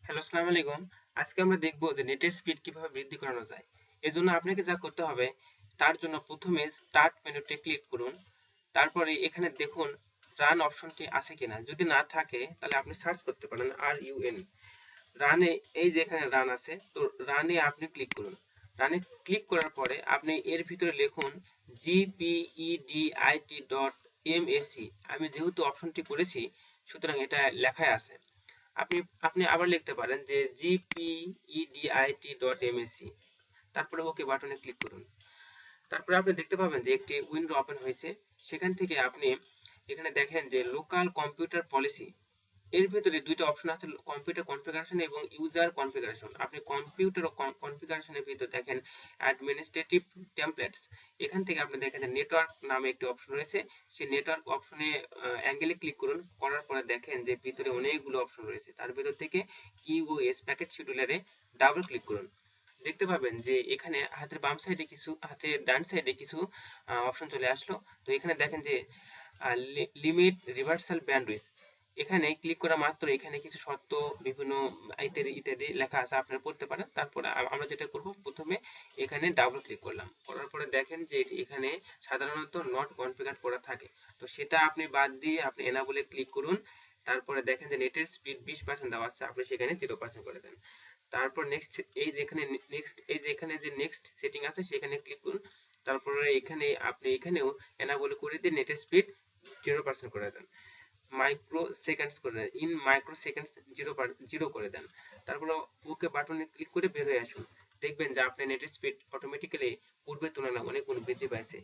Hello, আসসালামু আলাইকুম। আজকে আমরা দেখব যে নেটের স্পিড কিভাবে বৃদ্ধি করানো যায়। এজন্য আপনাকে যা করতে হবে, তার জন্য প্রথমে স্টার্ট মেনুতে ক্লিক করুন। তারপরে এখানে দেখুন রান অপশনটি আছে কিনা। যদি না থাকে তাহলে আপনি সার্চ করতে পারেন RUN। রানে এই যে এখানে রান আছে, তো রানে আপনি ক্লিক করুন। রানে ক্লিক করার পরে আপনি এর ভিতরে লিখুন gpedit.msc। আমি যেহেতু অপশনটি করেছি, সুতরাং এটা লেখাই আছে। আপনি আপনি আবার লিখতে পারেন যে gpedit.msc, তারপরে ওকে বাটনে ক্লিক করুন। তারপরে আপনি দেখতে পাবেন যে একটি উইন্ডো ওপেন হয়েছে। সেখান থেকে আপনি এখানে দেখেন যে লোকাল কম্পিউটার পলিসি, এর ভিতরে দুইটা অপশন আছে, কম্পিউটার কনফিগারেশন এবং ইউজার কনফিগারেশন। আপনি কম্পিউটার কনফিগারেশনের ভিতরে দেখেন অ্যাডমিনিস্ট্রেটিভ টেমপ্লেটস। এখান থেকে আপনি দেখেন যে নেটওয়ার্ক নামে একটি অপশন রয়েছে। সেই নেটওয়ার্ক অপশনে অ্যাঙ্গেলে ক্লিক করুন। করার পরে দেখেন যে ভিতরে অনেকগুলো অপশন রয়েছে। তার ভিতর থেকে কিউওএস প্যাকেট শিডিউলারে ডাবল ক্লিক করুন। দেখতে পাবেন যে এখানে হাতের বাম সাইডে কিছু, হাতের ডান সাইডে কিছু অপশন চলে আসলো। তো এখানে দেখেন যে লিমিট রিভার্সাল ব্যান্ডউইথ, এখানে ক্লিক করা মাত্র এখানে কিছু শর্ত, বিভিন্ন ইত্যাদি ইত্যাদি লেখা আছে, আপনারা পড়তে পারেন। তারপরে আমরা যেটা করব, প্রথমে এখানে ডাবল ক্লিক করলাম। করার পরে দেখেন যে এখানে সাধারণত নট কনফিগার করা থাকে, তো সেটা আপনি বাদ দিয়ে আপনি এনাবলে ক্লিক করুন। তারপরে দেখেন যে নেটের স্পিড 20% দেওয়া আছে, আপনি সেখানে 0% করে দেন। তারপর নেক্সট, এই যে এখানে নেক্সট, এই যে এখানে যে নেক্সট সেটিং আছে সেখানে ক্লিক করুন। তারপরে এখানে আপনি এখানেও এনাবল করে দিয়ে নেটের স্পিড 0% করে দেন। মাইক্রো সেকেন্ডস করে দেন, ইন মাইক্রো সেকেন্ডস 0 করে দেন। তারপরে ওকে বাটনে ক্লিক করে বের হয়ে আসুন। দেখবেন যে আপনার নেটের স্পিড অটোমেটিক্যালি পূর্বের তুলনায় অনেক গুণ বৃদ্ধি পাইছে।